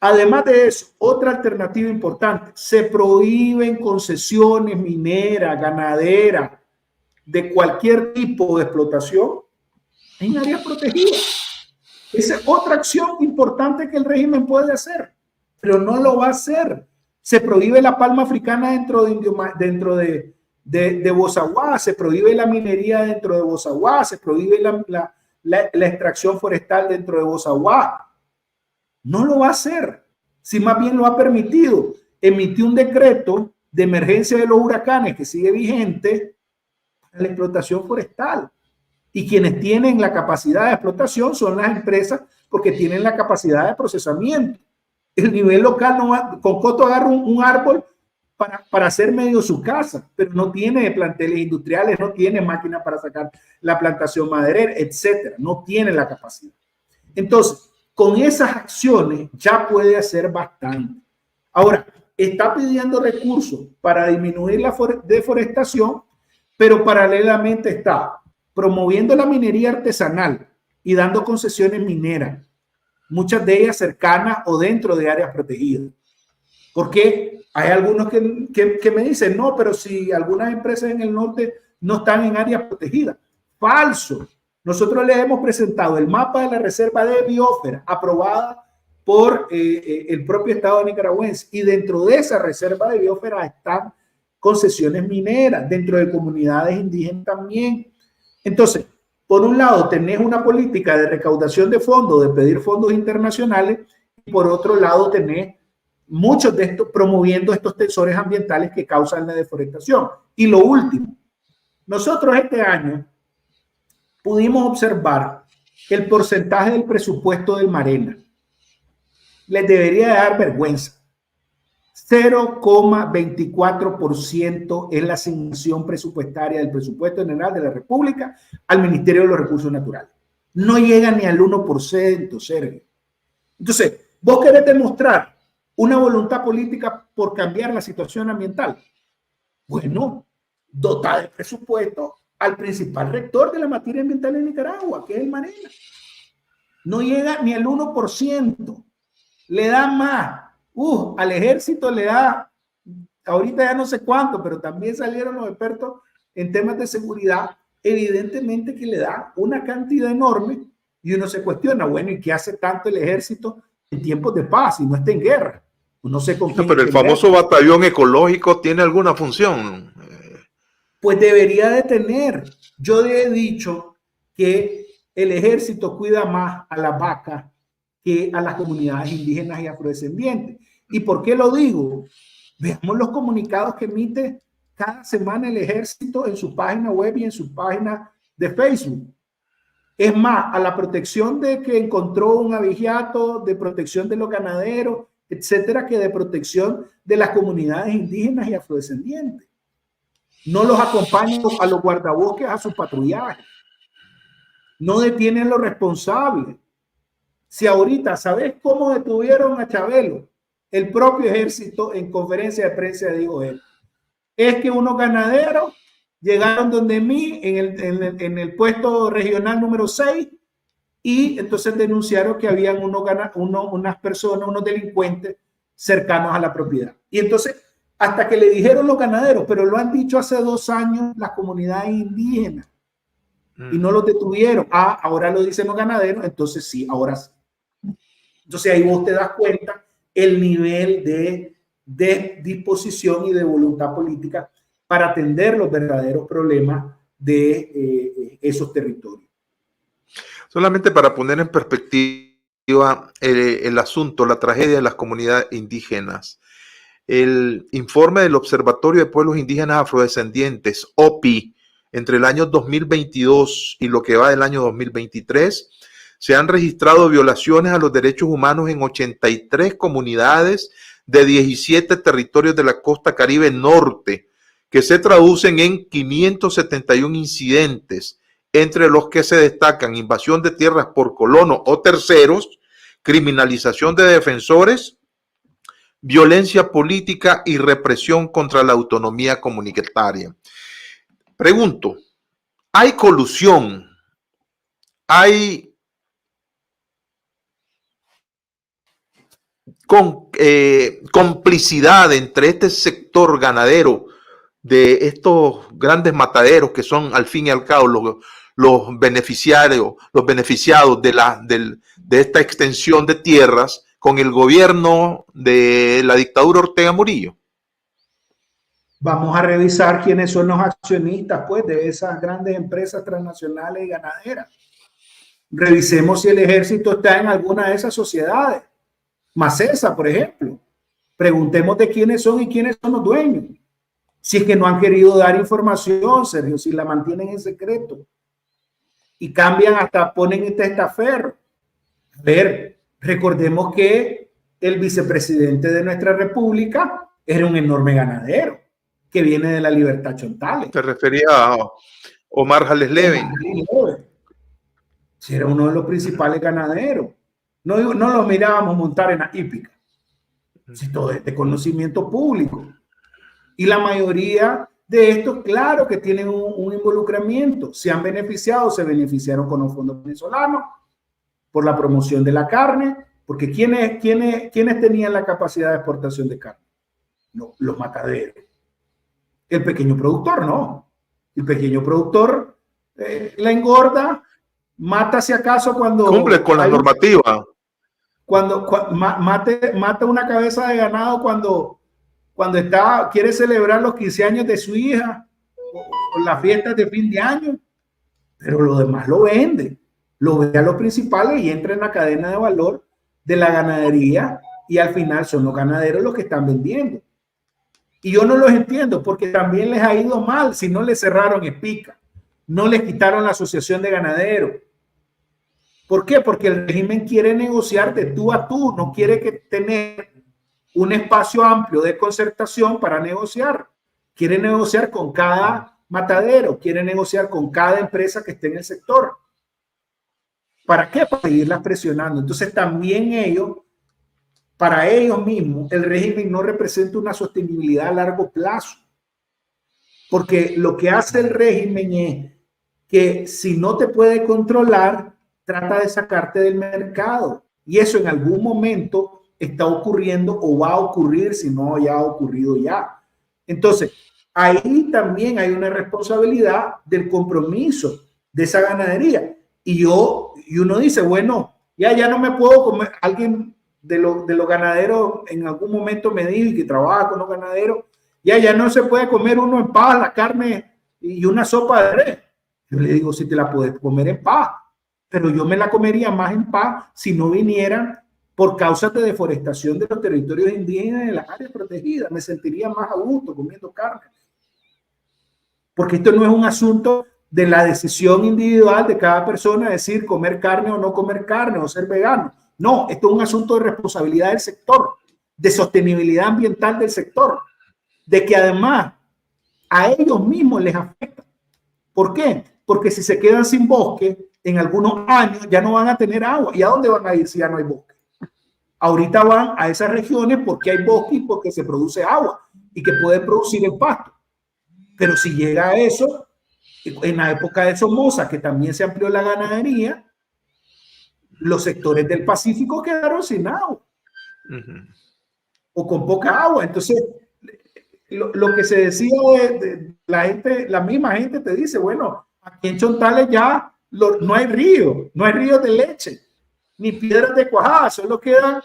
además de eso, otra alternativa importante, se prohíben concesiones mineras, ganaderas, de cualquier tipo de explotación en áreas protegidas. Esa es otra acción importante que el régimen puede hacer, pero no lo va a hacer. Se prohíbe la palma africana dentro de Bozaguá, se prohíbe la minería dentro de Bozaguá, se prohíbe la extracción forestal dentro de Bozaguá. No lo va a hacer, si más bien lo ha permitido. Emitió un decreto de emergencia de los huracanes que sigue vigente, la explotación forestal, y quienes tienen la capacidad de explotación son las empresas porque tienen la capacidad de procesamiento. El nivel local no va, con Coto agarra un árbol para hacer medio su casa, pero no tiene planteles industriales, no tiene máquinas para sacar la plantación maderera, etcétera, no tiene la capacidad. Entonces, con esas acciones ya puede hacer bastante. Ahora, está pidiendo recursos para disminuir la deforestación, pero paralelamente está promoviendo la minería artesanal y dando concesiones mineras, muchas de ellas cercanas o dentro de áreas protegidas. Porque hay algunos que me dicen, no, pero si algunas empresas en el norte no están en áreas protegidas. Falso. Nosotros les hemos presentado el mapa de la reserva de biosfera aprobada por el propio Estado nicaragüense, y dentro de esa reserva de biosfera están concesiones mineras, dentro de comunidades indígenas también. Entonces, por un lado tenés una política de recaudación de fondos, de pedir fondos internacionales, y por otro lado tenés muchos de estos promoviendo estos tensores ambientales que causan la deforestación. Y lo último, nosotros este año pudimos observar el porcentaje del presupuesto del Marena. Les debería dar vergüenza. 0,24% es la asignación presupuestaria del presupuesto general de la República al Ministerio de los Recursos Naturales. No llega ni al 1%, Sergio. Entonces, vos querés demostrar una voluntad política por cambiar la situación ambiental. Bueno, dota de presupuesto al principal rector de la materia ambiental en Nicaragua, que es el Marena. No llega ni al 1%. Le da más. Al ejército le da, ahorita ya no sé cuánto, pero también salieron los expertos en temas de seguridad, evidentemente que le da una cantidad enorme, y uno se cuestiona, bueno, ¿y qué hace tanto el ejército en tiempos de paz y no está en guerra? No sé con quién. Pero el famoso batallón ecológico tiene alguna función. Pues debería de tener. Yo he dicho que el ejército cuida más a las vacas que a las comunidades indígenas y afrodescendientes. ¿Y por qué lo digo? Veamos los comunicados que emite cada semana el ejército en su página web y en su página de Facebook. Es más, a la protección de que encontró un abigeato, de protección de los ganaderos, etcétera, que de protección de las comunidades indígenas y afrodescendientes. No los acompañan a los guardabosques a su patrullaje. No detienen a los responsables. Si ahorita, ¿sabes cómo detuvieron a Chabelo? El propio ejército en conferencia de prensa dijo él. Es que unos ganaderos llegaron donde mí en el puesto regional número 6 y entonces denunciaron que habían unas personas, unos delincuentes cercanos a la propiedad. Y entonces, hasta que le dijeron los ganaderos, pero lo han dicho hace 2 años las comunidades indígenas y no los detuvieron. Ahora lo dicen los ganaderos, entonces sí, ahora sí. Entonces ahí vos te das cuenta el nivel de disposición y de voluntad política para atender los verdaderos problemas de esos territorios. Solamente para poner en perspectiva el asunto, la tragedia de las comunidades indígenas. El informe del Observatorio de Pueblos Indígenas Afrodescendientes, OPI, entre el año 2022 y lo que va del año 2023, se han registrado violaciones a los derechos humanos en 83 comunidades de 17 territorios de la costa Caribe Norte, que se traducen en 571 incidentes, entre los que se destacan invasión de tierras por colonos o terceros, criminalización de defensores, violencia política y represión contra la autonomía comunitaria. Pregunto, ¿hay colusión? ¿Hay complicidad entre este sector ganadero de estos grandes mataderos que son al fin y al cabo los beneficiados de esta extensión de tierras con el gobierno de la dictadura Ortega Murillo? Vamos a revisar quiénes son los accionistas, pues, de esas grandes empresas transnacionales y ganaderas. Revisemos si el ejército está en alguna de esas sociedades. Macesa, por ejemplo. Preguntemos de quiénes son y quiénes son los dueños. Si es que no han querido dar información, Sergio, si la mantienen en secreto. Y cambian hasta, ponen en testaferro. A ver, recordemos que el vicepresidente de nuestra república era un enorme ganadero que viene de la Libertad Chontales. ¿Te refería a Omar Jales Leven? Si era uno de los principales ganaderos. No los mirábamos montar en la hípica. Si todo es de conocimiento público. Y la mayoría de estos, claro que tienen un involucramiento. Se han beneficiado, se beneficiaron con los fondos venezolanos por la promoción de la carne, porque ¿quiénes tenían la capacidad de exportación de carne? No, los mataderos. El pequeño productor no. El pequeño productor la engorda, mata si acaso cuando... Cumple con la normativa. Mata una cabeza de ganado cuando quiere celebrar los 15 años de su hija o las fiestas de fin de año, pero lo demás lo vende, lo ve a los principales y entra en la cadena de valor de la ganadería y al final son los ganaderos los que están vendiendo. Y yo no los entiendo porque también les ha ido mal si no les cerraron Espica, no les quitaron la asociación de ganaderos. ¿Por qué? Porque el régimen quiere negociar de tú a tú, no quiere tener un espacio amplio de concertación para negociar. Quiere negociar con cada matadero, quiere negociar con cada empresa que esté en el sector. ¿Para qué? Para seguirlas presionando. Entonces también para ellos mismos, el régimen no representa una sostenibilidad a largo plazo. Porque lo que hace el régimen es que si no te puede controlar, trata de sacarte del mercado. Y eso en algún momento está ocurriendo o va a ocurrir si no ya ha ocurrido ya. Entonces, ahí también hay una responsabilidad del compromiso de esa ganadería. Y uno dice, bueno, ya no me puedo comer. Alguien de los ganaderos en algún momento me dijo, y que trabaja con los ganaderos, ya no se puede comer uno en paz la carne y una sopa de res. Yo le digo, si te la puedes comer en paz, pero yo me la comería más en paz si no vinieran por causas de deforestación de los territorios indígenas de las áreas protegidas. Me sentiría más a gusto comiendo carne. Porque esto no es un asunto de la decisión individual de cada persona, decir comer carne o no comer carne o ser vegano. No, esto es un asunto de responsabilidad del sector, de sostenibilidad ambiental del sector, de que además a ellos mismos les afecta. ¿Por qué? Porque si se quedan sin bosque, en algunos años ya no van a tener agua. ¿Y a dónde van a ir si ya no hay bosque? Ahorita van a esas regiones porque hay bosque y porque se produce agua y que puede producir el pasto. Pero si llega a eso, en la época de Somoza, que también se amplió la ganadería, los sectores del Pacífico quedaron sin agua o con poca agua. Entonces, lo que se decía de la gente, la misma gente te dice, bueno, aquí en Chontales ya no hay río, no hay ríos de leche, ni piedras de cuajada, solo queda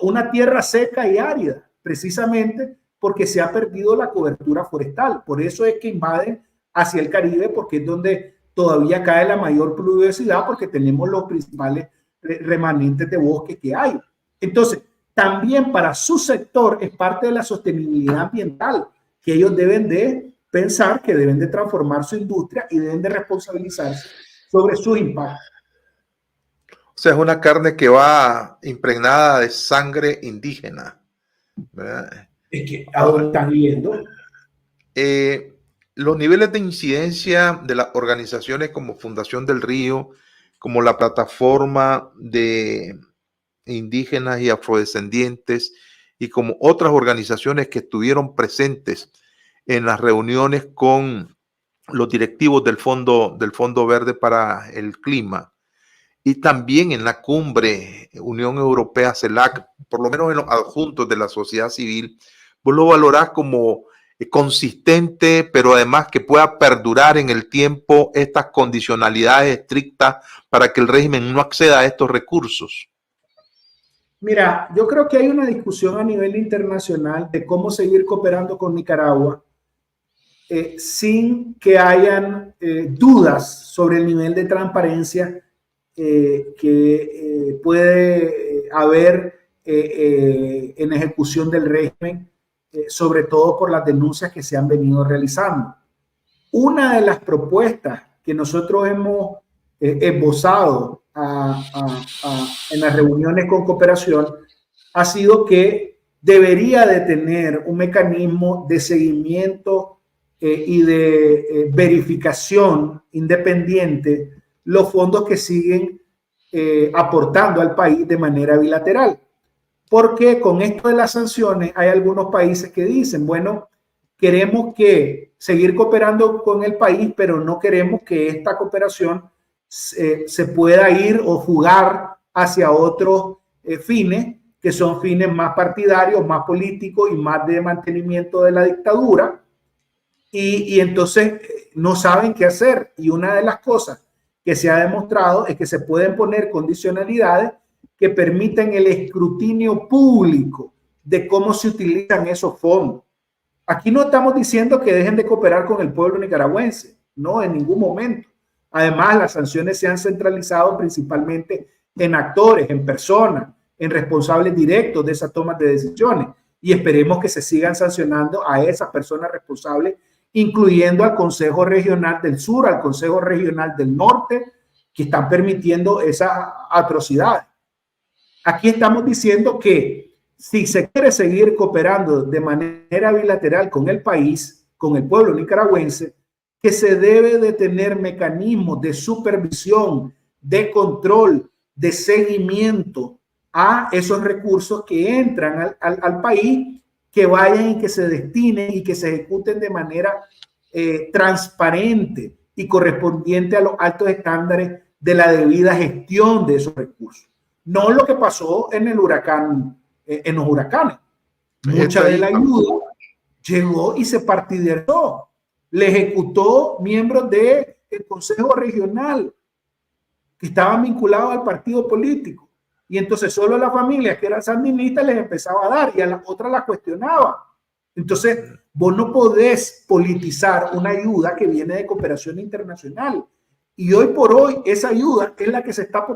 una tierra seca y árida, precisamente porque se ha perdido la cobertura forestal. Por eso es que invaden hacia el Caribe, porque es donde todavía cae la mayor pluviosidad, porque tenemos los principales remanentes de bosque que hay. Entonces, también para su sector es parte de la sostenibilidad ambiental, que ellos deben de pensar que deben de transformar su industria y deben de responsabilizarse sobre sus impactos. O sea, es una carne que va impregnada de sangre indígena. ¿verdad? Es que, ¿a dónde están yendo? Los niveles de incidencia de las organizaciones como Fundación del Río, como la Plataforma de Indígenas y Afrodescendientes y como otras organizaciones que estuvieron presentes en las reuniones con los directivos del Fondo Verde para el Clima y también en la cumbre Unión Europea CELAC, por lo menos en los adjuntos de la sociedad civil, vos lo valorás como consistente, pero además que pueda perdurar en el tiempo estas condicionalidades estrictas para que el régimen no acceda a estos recursos. Mira, yo creo que hay una discusión a nivel internacional de cómo seguir cooperando con Nicaragua sin que hayan dudas sobre el nivel de transparencia que puede haber en ejecución del régimen, sobre todo por las denuncias que se han venido realizando. Una de las propuestas que nosotros hemos esbozado en las reuniones con cooperación ha sido que debería de tener un mecanismo de seguimiento y de verificación independiente los fondos que siguen aportando al país de manera bilateral. Porque con esto de las sanciones hay algunos países que dicen, bueno, queremos que seguir cooperando con el país, pero no queremos que esta cooperación se pueda ir o fugar hacia otros fines, que son fines más partidarios, más políticos y más de mantenimiento de la dictadura. Y entonces no saben qué hacer. Y una de las cosas que se ha demostrado es que se pueden poner condicionalidades que permiten el escrutinio público de cómo se utilizan esos fondos. Aquí no estamos diciendo que dejen de cooperar con el pueblo nicaragüense, no, en ningún momento. Además, las sanciones se han centralizado principalmente en actores, en personas, en responsables directos de esas tomas de decisiones, y esperemos que se sigan sancionando a esas personas responsables, incluyendo al Consejo Regional del Sur, al Consejo Regional del Norte, que están permitiendo esas atrocidades. Aquí estamos diciendo que si se quiere seguir cooperando de manera bilateral con el país, con el pueblo nicaragüense, que se debe de tener mecanismos de supervisión, de control, de seguimiento a esos recursos que entran al país, que vayan y que se destinen y que se ejecuten de manera transparente y correspondiente a los altos estándares de la debida gestión de esos recursos. No lo que pasó en el huracán, en los huracanes. Mucha de la ayuda llegó y se partidarizó. Le ejecutó miembros del Consejo Regional que estaban vinculados al partido político. Y entonces solo a las familias que eran sandinistas les empezaba a dar y a las otras las cuestionaba. Entonces, vos no podés politizar una ayuda que viene de cooperación internacional. Y hoy por hoy esa ayuda es la que se está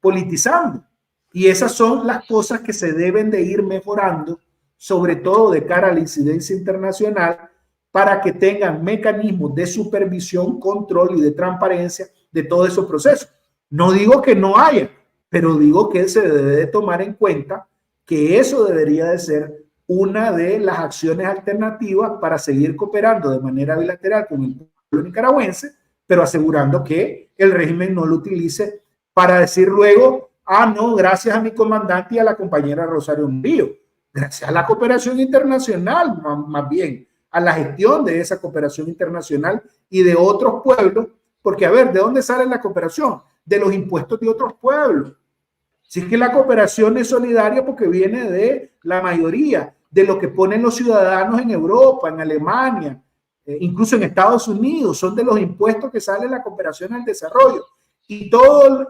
politizando. Y esas son las cosas que se deben de ir mejorando, sobre todo de cara a la incidencia internacional, para que tengan mecanismos de supervisión, control y de transparencia de todos esos procesos. No digo que no haya, pero digo que se debe de tomar en cuenta que eso debería de ser una de las acciones alternativas para seguir cooperando de manera bilateral con el pueblo nicaragüense, pero asegurando que el régimen no lo utilice para decir luego, ah, no, gracias a mi comandante y a la compañera Rosario Murillo, gracias a la cooperación internacional, más bien, a la gestión de esa cooperación internacional y de otros pueblos, porque a ver, ¿de dónde sale la cooperación? De los impuestos de otros pueblos. Si es que la cooperación es solidaria porque viene de la mayoría, de lo que ponen los ciudadanos en Europa, en Alemania, incluso en Estados Unidos, son de los impuestos que sale la cooperación al desarrollo. Y todos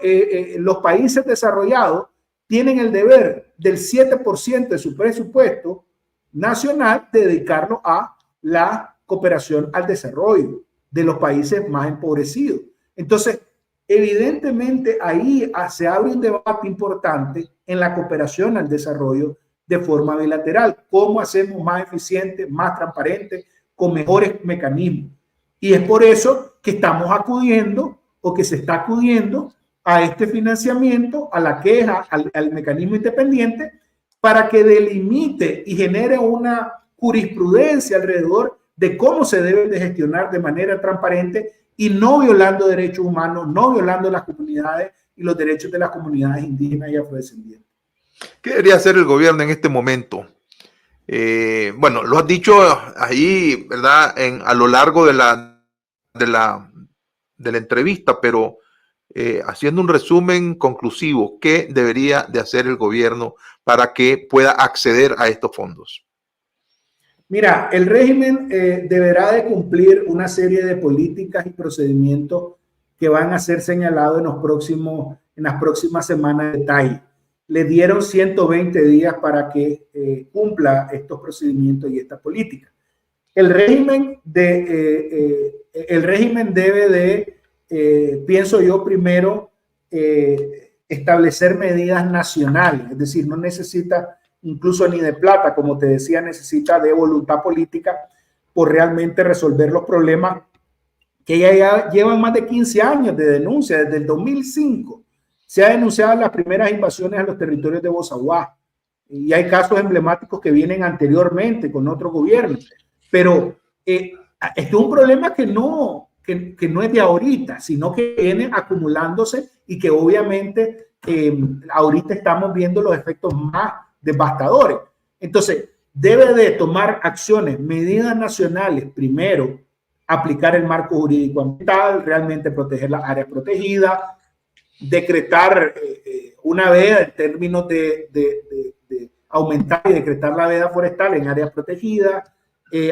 los países desarrollados tienen el deber del 7% de su presupuesto nacional de dedicarlo a la cooperación al desarrollo de los países más empobrecidos. Entonces, evidentemente ahí se abre un debate importante en la cooperación al desarrollo de forma bilateral. ¿Cómo hacemos más eficiente, más transparente, con mejores mecanismos? Y es por eso que estamos acudiendo o que se está acudiendo a este financiamiento, a la queja, al mecanismo independiente, para que delimite y genere una jurisprudencia alrededor de cómo se debe de gestionar de manera transparente y no violando derechos humanos, no violando las comunidades y los derechos de las comunidades indígenas y afrodescendientes. ¿Qué debería hacer el gobierno en este momento? Bueno, lo has dicho ahí, ¿verdad? A lo largo de la entrevista, pero haciendo un resumen conclusivo, ¿qué debería de hacer el gobierno para que pueda acceder a estos fondos? Mira, el régimen deberá de cumplir una serie de políticas y procedimientos que van a ser señalados en las próximas semanas de detalle. Le dieron 120 días para que cumpla estos procedimientos y estas políticas. El régimen debe de, pienso yo, primero establecer medidas nacionales, es decir, no necesita incluso ni de plata, como te decía, necesita de voluntad política por realmente resolver los problemas que ya llevan más de 15 años de denuncia. Desde el 2005 se ha denunciado las primeras invasiones a los territorios de Bozaguá y hay casos emblemáticos que vienen anteriormente con otros gobiernos, pero este es un problema que no es de ahorita, sino que viene acumulándose y que obviamente ahorita estamos viendo los efectos más devastadores. Entonces, debe de tomar acciones, medidas nacionales, primero, aplicar el marco jurídico ambiental, realmente proteger las áreas protegidas, decretar una veda en términos de aumentar y decretar la veda forestal en áreas protegidas,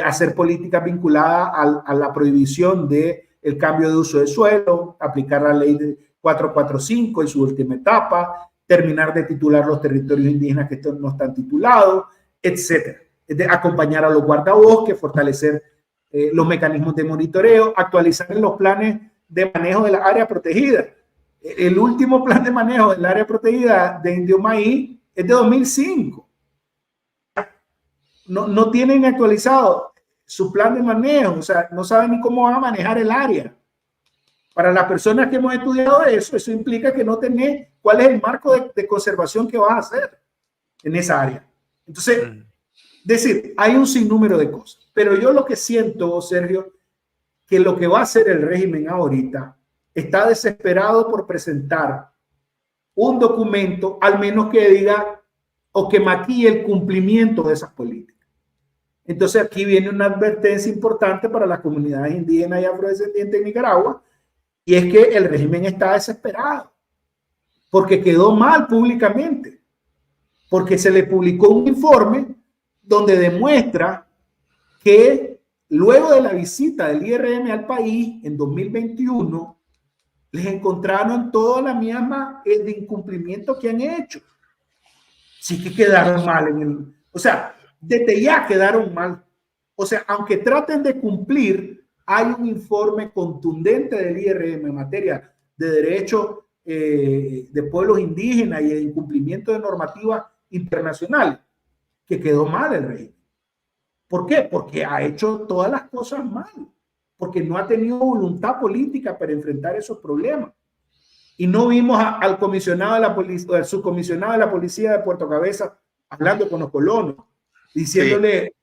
hacer políticas vinculadas a la prohibición del cambio de uso de suelo, aplicar la ley de 445 en su última etapa, terminar de titular los territorios indígenas que no están titulados, etcétera. Acompañar a los guardabosques, fortalecer los mecanismos de monitoreo, actualizar los planes de manejo de las áreas protegidas. El último plan de manejo del área protegida de Indio Maíz es de 2005. No tienen actualizado su plan de manejo, o sea, no saben ni cómo van a manejar el área. Para las personas que hemos estudiado eso implica que no tenés cuál es el marco de conservación que vas a hacer en esa área. Entonces, decir, hay un sinnúmero de cosas, pero yo lo que siento, Sergio, que lo que va a hacer el régimen ahorita está desesperado por presentar un documento, al menos que diga o que maquille el cumplimiento de esas políticas. Entonces, aquí viene una advertencia importante para las comunidades indígenas y afrodescendientes de Nicaragua, y es que el régimen está desesperado porque quedó mal públicamente, porque se le publicó un informe donde demuestra que luego de la visita del IRM al país en 2021, les encontraron toda la misma de incumplimiento que han hecho. Sí que quedaron mal. O sea, desde ya quedaron mal. O sea, aunque traten de cumplir, hay un informe contundente del IRM en materia de derechos de pueblos indígenas y de incumplimiento de normativas internacionales que quedó mal el régimen. ¿Por qué? Porque ha hecho todas las cosas mal, porque no ha tenido voluntad política para enfrentar esos problemas. Y no vimos al comisionado de la policía, al subcomisionado de la policía de Puerto Cabezas hablando con los colonos, diciéndole,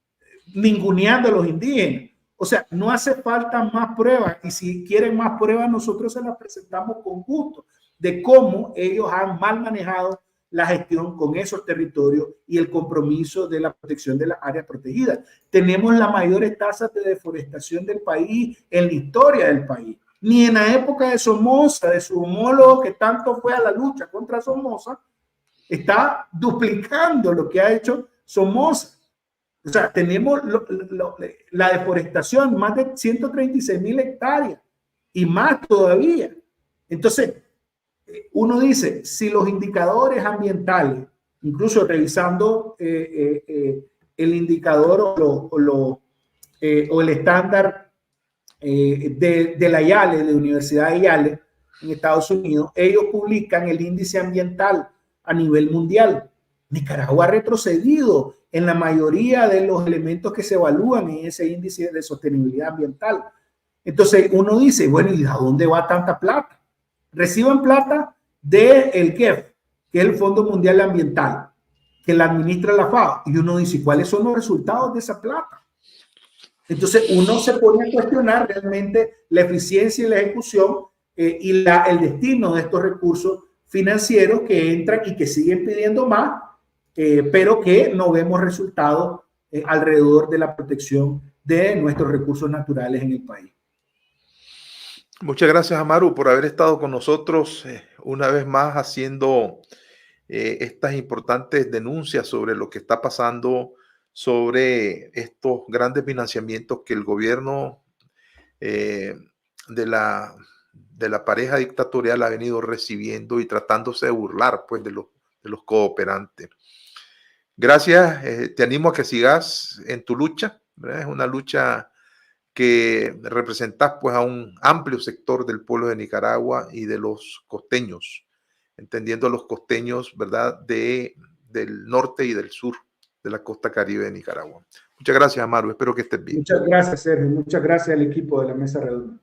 ninguneando a los indígenas. O sea, no hace falta más pruebas, y si quieren más pruebas, nosotros se las presentamos con gusto, de cómo ellos han mal manejado la gestión con esos territorios y el compromiso de la protección de las áreas protegidas. Tenemos las mayores tasas de deforestación del país en la historia del país. Ni en la época de Somoza, de su homólogo que tanto fue a la lucha contra Somoza, está duplicando lo que ha hecho Somoza. O sea, tenemos la deforestación, más de 136,000 hectáreas y más todavía. Entonces, uno dice, si los indicadores ambientales, incluso revisando el indicador o el estándar de la Yale, de la Universidad de Yale en Estados Unidos, ellos publican el índice ambiental a nivel mundial. Nicaragua ha retrocedido en la mayoría de los elementos que se evalúan en ese índice de sostenibilidad ambiental. Entonces uno dice, bueno, ¿y a dónde va tanta plata? Reciben plata del GEF, que es el Fondo Mundial Ambiental. que la administra la FAO. Y uno dice, ¿cuáles son los resultados de esa plata? Entonces uno se pone a cuestionar realmente la eficiencia y la ejecución y el destino de estos recursos financieros que entran y que siguen pidiendo más, pero que no vemos resultados alrededor de la protección de nuestros recursos naturales en el país. Muchas gracias, Amaru, por haber estado con nosotros una vez más haciendo estas importantes denuncias sobre lo que está pasando, sobre estos grandes financiamientos que el gobierno de la pareja dictatorial ha venido recibiendo y tratándose de burlar pues, de los cooperantes. Gracias, te animo a que sigas en tu lucha, ¿verdad? Es una lucha que representas pues, a un amplio sector del pueblo de Nicaragua y de los costeños, entendiendo a los costeños, ¿verdad?, del norte y del sur de la costa caribe de Nicaragua. Muchas gracias, Amaru. Espero que estés bien. Muchas gracias, Sergio. Muchas gracias al equipo de la Mesa Redonda.